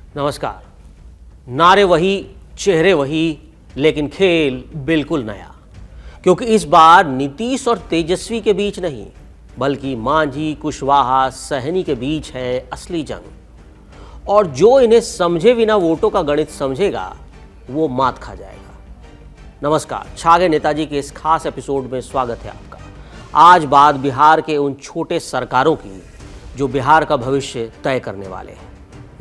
नमस्कार। नारे वही, चेहरे वही, लेकिन खेल बिल्कुल नया। क्योंकि इस बार नीतीश और तेजस्वी के बीच नहीं, बल्कि मांझी, कुशवाहा, सहनी के बीच है असली जंग। और जो इन्हें समझे बिना वोटों का गणित समझेगा, वो मात खा जाएगा। नमस्कार, छा गए नेताजी के इस खास एपिसोड में स्वागत है आपका। आज बात बिहार के उन छोटे सरकारों की जो बिहार का भविष्य तय करने वाले हैं।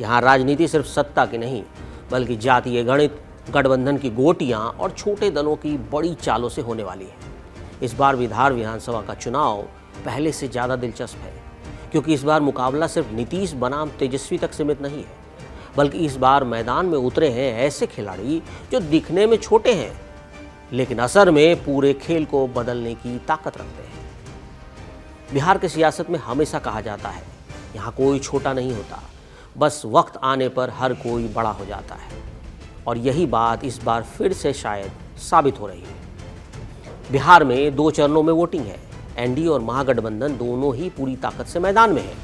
यहाँ राजनीति सिर्फ सत्ता की नहीं, बल्कि जातीय गणित, गठबंधन की गोटियां और छोटे दलों की बड़ी चालों से होने वाली है। इस बार बिहार विधानसभा का चुनाव पहले से ज़्यादा दिलचस्प है, क्योंकि इस बार मुकाबला सिर्फ नीतीश बनाम तेजस्वी तक सीमित नहीं है, बल्कि इस बार मैदान में उतरे हैं ऐसे खिलाड़ी जो दिखने में छोटे हैं, लेकिन असर में पूरे खेल को बदलने की ताकत रखते हैं। बिहार की सियासत में हमेशा कहा जाता है, यहाँ कोई छोटा नहीं होता, बस वक्त आने पर हर कोई बड़ा हो जाता है। और यही बात इस बार फिर से शायद साबित हो रही है। बिहार में 2 चरणों में वोटिंग है। एनडीए और महागठबंधन दोनों ही पूरी ताकत से मैदान में हैं।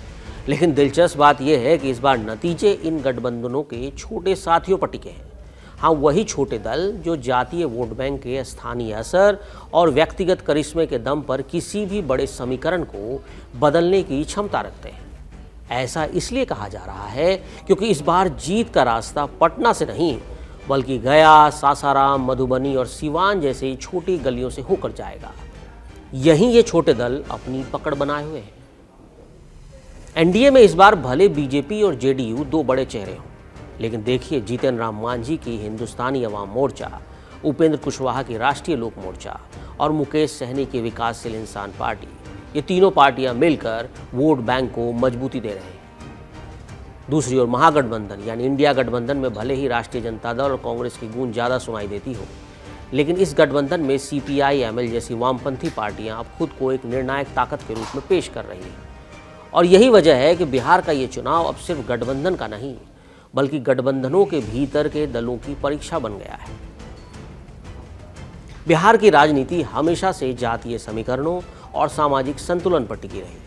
लेकिन दिलचस्प बात यह है कि इस बार नतीजे इन गठबंधनों के छोटे साथियों पर टिके हैं। हाँ, वही छोटे दल जो जातीय वोट बैंक के स्थानीय असर और व्यक्तिगत करिश्मे के दम पर किसी भी बड़े समीकरण को बदलने की क्षमता रखते हैं। ऐसा इसलिए कहा जा रहा है क्योंकि इस बार जीत का रास्ता पटना से नहीं, बल्कि गया, सासाराम, मधुबनी और सिवान जैसी छोटी गलियों से होकर जाएगा। यहीं ये छोटे दल अपनी पकड़ बनाए हुए हैं। एनडीए में इस बार भले बीजेपी और जेडीयू 2 बड़े चेहरे हों, लेकिन देखिए जीतन राम मांझी की हिंदुस्तानी अवाम मोर्चा, उपेंद्र कुशवाहा की राष्ट्रीय लोक मोर्चा और मुकेश सहनी की विकासशील इंसान पार्टी, ये तीनों पार्टियां मिलकर वोट बैंक को मजबूती दे रहे हैं। दूसरी ओर महागठबंधन यानी इंडिया गठबंधन में भले ही राष्ट्रीय जनता दल और कांग्रेस की गूंज ज़्यादा सुनाई देती हो, लेकिन इस गठबंधन में सीपीआई, एमएल जैसी वामपंथी पार्टियां अब खुद को एक निर्णायक ताकत के रूप में पेश कर रही हैं। और यही वजह है कि बिहार का ये चुनाव अब सिर्फ गठबंधन का नहीं, बल्कि गठबंधनों के भीतर के दलों की परीक्षा बन गया है। बिहार की राजनीति हमेशा से जातीय समीकरणों और सामाजिक संतुलन पर टिकी रही।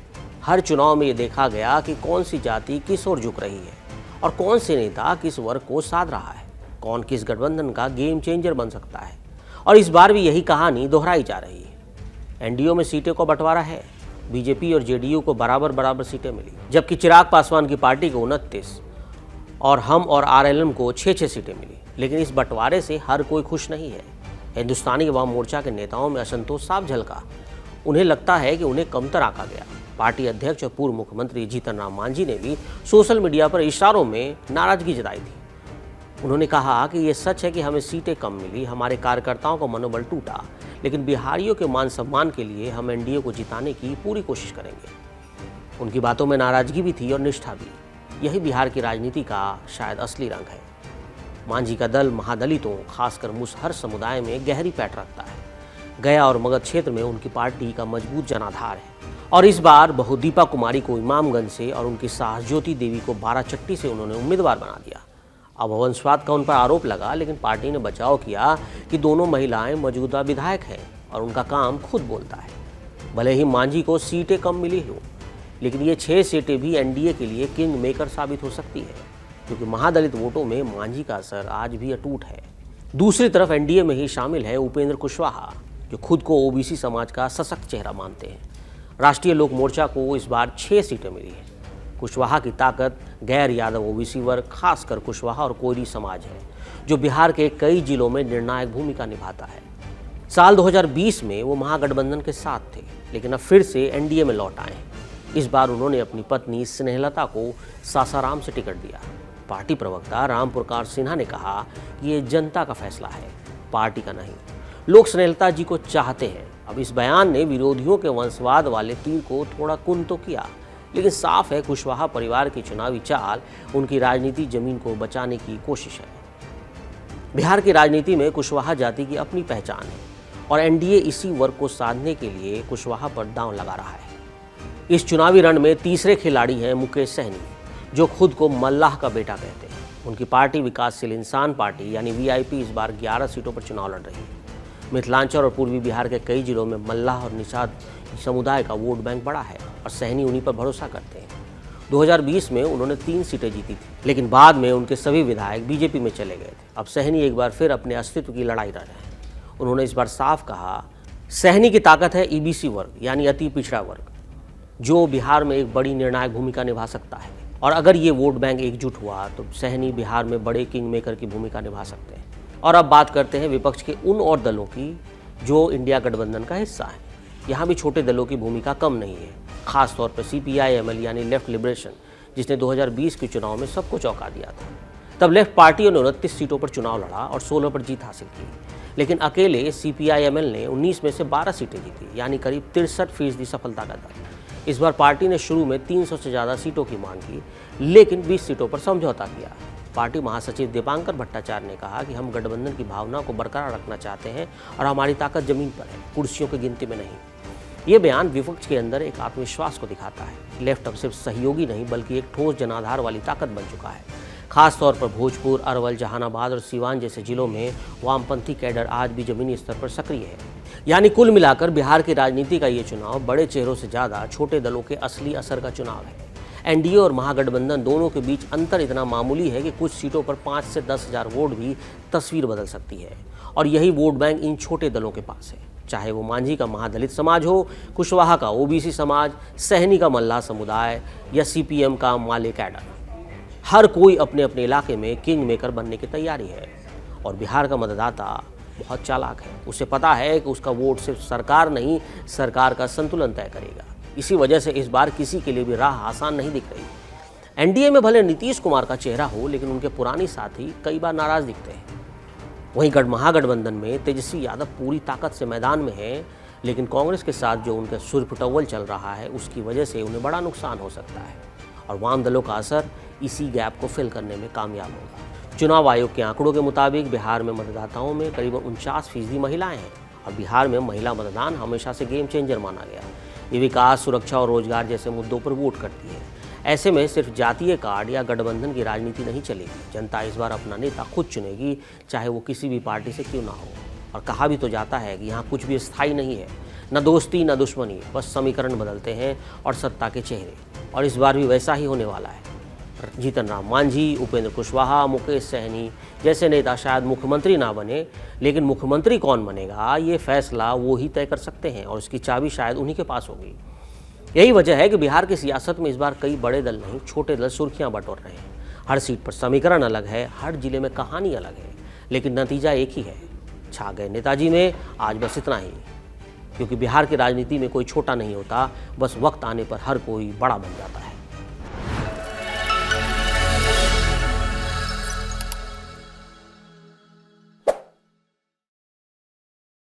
हर चुनाव में ये देखा गया कि कौन सी जाति किस ओर झुक रही है और कौन से नेता किस वर्ग को साध रहा है, कौन किस गठबंधन का गेम चेंजर बन सकता है। और इस बार भी यही कहानी दोहराई जा रही है। एनडीए में सीटों का बंटवारा है। बीजेपी और जेडीयू को बराबर सीटें मिली, जबकि चिराग पासवान की पार्टी को 29 और हम और आरएलएम को 6 सीटें मिली। लेकिन इस बंटवारे से हर कोई खुश नहीं है। हिंदुस्तानी अवाम मोर्चा के नेताओं में असंतोष साफ झलका। उन्हें लगता है कि उन्हें कमतर आंका गया। पार्टी अध्यक्ष और पूर्व मुख्यमंत्री जीतन राम मांझी ने भी सोशल मीडिया पर इशारों में नाराजगी जताई थी। उन्होंने कहा कि ये सच है कि हमें सीटें कम मिली, हमारे कार्यकर्ताओं का मनोबल टूटा, लेकिन बिहारियों के मान सम्मान के लिए हम एनडीए को जिताने की पूरी कोशिश करेंगे। उनकी बातों में नाराजगी भी थी और निष्ठा भी। यही बिहार की राजनीति का शायद असली रंग है। मांझी का दल महादलितों, खासकर मुसहर समुदाय में गहरी पैठ रखता है। गया और मगध क्षेत्र में उनकी पार्टी का मजबूत जनाधार है। और इस बार बहुदीपा कुमारी को इमामगंज से और उनकी साहसज्योति देवी को बाराचट्टी से उन्होंने उम्मीदवार बना दिया। अब वंशवाद का उन पर आरोप लगा, लेकिन पार्टी ने बचाव किया कि दोनों महिलाएं मौजूदा विधायक हैं और उनका काम खुद बोलता है। भले ही मांझी को सीटें कम मिली हो, लेकिन ये 6 सीटें भी एनडीए के लिए किंग मेकर साबित हो सकती है, क्योंकि महादलित वोटों में मांझी का असर आज भी अटूट है। दूसरी तरफ एनडीए में ही शामिल है उपेंद्र कुशवाहा, जो खुद को ओबीसी समाज का सशक्त चेहरा मानते हैं। राष्ट्रीय लोक मोर्चा को इस बार 6 सीटें मिली हैं। कुशवाहा की ताकत गैर यादव ओबीसी वर्ग, खासकर कुशवाहा और कोयरी समाज है, जो बिहार के कई जिलों में निर्णायक भूमिका निभाता है। साल 2020 में वो महागठबंधन के साथ थे, लेकिन अब फिर से एनडीए में लौट आए हैं। इस बार उन्होंने अपनी पत्नी स्नेहलता को सासाराम से टिकट दिया। पार्टी प्रवक्ता राम प्रकाश सिन्हा ने कहा कि ये जनता का फैसला है, पार्टी का नहीं। लोग स्नेहलता जी को चाहते हैं। अब इस बयान ने विरोधियों के वंशवाद वाले तीर को थोड़ा कुन तो किया, लेकिन साफ है कुशवाहा परिवार की चुनावी चाल उनकी राजनीति जमीन को बचाने की कोशिश है। बिहार की राजनीति में कुशवाहा जाति की अपनी पहचान है और एनडीए इसी वर्ग को साधने के लिए कुशवाहा पर दांव लगा रहा है। इस चुनावी रण में तीसरे खिलाड़ी हैं मुकेश सहनी, जो खुद को मल्लाह का बेटा कहते हैं। उनकी पार्टी विकासशील इंसान पार्टी यानी वीआईपी इस बार 11 सीटों पर चुनाव लड़ रही है। मिथिलांचल और पूर्वी बिहार के कई जिलों में मल्लाह और निषाद समुदाय का वोट बैंक बड़ा है और सहनी उन्हीं पर भरोसा करते हैं। 2020 में उन्होंने 3 सीटें जीती थी, लेकिन बाद में उनके सभी विधायक बीजेपी में चले गए थे। अब सहनी एक बार फिर अपने अस्तित्व की लड़ाई लड़ रहे हैं। उन्होंने इस बार साफ कहा, सहनी की ताकत है ईबीसी वर्ग यानी अति पिछड़ा वर्ग, जो बिहार में एक बड़ी निर्णायक भूमिका निभा सकता है। और अगर ये वोट बैंक एकजुट हुआ तो सहनी बिहार में बड़े किंग मेकर की भूमिका निभा सकते हैं। और अब बात करते हैं विपक्ष के उन और दलों की जो इंडिया गठबंधन का हिस्सा है। यहाँ भी छोटे दलों की भूमिका कम नहीं है, खासतौर पर CPI-ML यानी लेफ्ट लिबरेशन, जिसने 2020 के चुनाव में सबको चौंका दिया था। तब लेफ्ट पार्टियों ने 29 सीटों पर चुनाव लड़ा और 16 पर जीत हासिल की, लेकिन अकेले CPI-ML ने 19 में से 12 सीटें जीती, यानी करीब 63% सफलता का दर। इस बार पार्टी ने शुरू में 300 से ज़्यादा सीटों की मांग की, लेकिन 20 सीटों पर समझौता किया। पार्टी महासचिव दीपांकर भट्टाचार्य ने कहा कि हम गठबंधन की भावना को बरकरार रखना चाहते हैं और हमारी ताकत जमीन पर है, कुर्सियों की गिनती में नहीं। ये बयान विपक्ष के अंदर एक आत्मविश्वास को दिखाता है। लेफ्ट अब सिर्फ सहयोगी नहीं बल्कि एक ठोस जनाधार वाली ताकत बन चुका है। खासतौर पर भोजपुर, अरवल, जहानाबाद और सीवान जैसे जिलों में वामपंथी कैडर आज भी जमीनी स्तर पर सक्रिय है। यानी कुल मिलाकर बिहार की राजनीति का ये चुनाव बड़े चेहरों से ज़्यादा छोटे दलों के असली असर का चुनाव है। एनडीए और महागठबंधन दोनों के बीच अंतर इतना मामूली है कि कुछ सीटों पर 5 से 10 हज़ार वोट भी तस्वीर बदल सकती है। और यही वोट बैंक इन छोटे दलों के पास है, चाहे वो मांझी का महादलित समाज हो, कुशवाहा का ओबीसी समाज, सहनी का मल्लाह समुदाय या CPM का माले कैडर। हर कोई अपने अपने इलाके में किंग मेकर बनने की तैयारी है। और बिहार का मतदाता बहुत चालाक है, उसे पता है कि उसका वोट सिर्फ सरकार नहीं, सरकार का संतुलन तय करेगा। इसी वजह से इस बार किसी के लिए भी राह आसान नहीं दिख रही। एनडीए में भले नीतीश कुमार का चेहरा हो, लेकिन उनके पुरानी साथी कई बार नाराज दिखते हैं। वहीं महागठबंधन में तेजस्वी यादव पूरी ताकत से मैदान में है, लेकिन कांग्रेस के साथ जो उनका सुरपुटव्वल चल रहा है उसकी वजह से उन्हें बड़ा नुकसान हो सकता है और वाम दलों का असर इसी गैप को फिल करने में कामयाब होगा। चुनाव आयोग के आंकड़ों के मुताबिक बिहार में मतदाताओं में करीब 49% महिलाएं हैं और बिहार में महिला मतदान हमेशा से गेम चेंजर माना गया। ये विकास, सुरक्षा और रोजगार जैसे मुद्दों पर वोट करती है। ऐसे में सिर्फ जातीय कार्ड या गठबंधन की राजनीति नहीं चलेगी। जनता इस बार अपना नेता खुद चुनेगी, चाहे वो किसी भी पार्टी से क्यों ना हो। और कहा भी तो जाता है कि यहाँ कुछ भी स्थायी नहीं है, न दोस्ती न दुश्मनी, बस समीकरण बदलते हैं और सत्ता के चेहरे। और इस बार भी वैसा ही होने वाला है। जीतन राम मांझी, उपेंद्र कुशवाहा, मुकेश सहनी जैसे नेता शायद मुख्यमंत्री ना बने, लेकिन मुख्यमंत्री कौन बनेगा ये फैसला वो ही तय कर सकते हैं और उसकी चाबी शायद उन्हीं के पास होगी। यही वजह है कि बिहार की सियासत में इस बार कई बड़े दल नहीं, छोटे दल सुर्खियां बटोर रहे हैं। हर सीट पर समीकरण अलग है, हर जिले में कहानी अलग है, लेकिन नतीजा एक ही है, छा गए नेताजी में। आज बस इतना ही, क्योंकि बिहार की राजनीति में कोई छोटा नहीं होता, बस वक्त आने पर हर कोई बड़ा बन जाता है।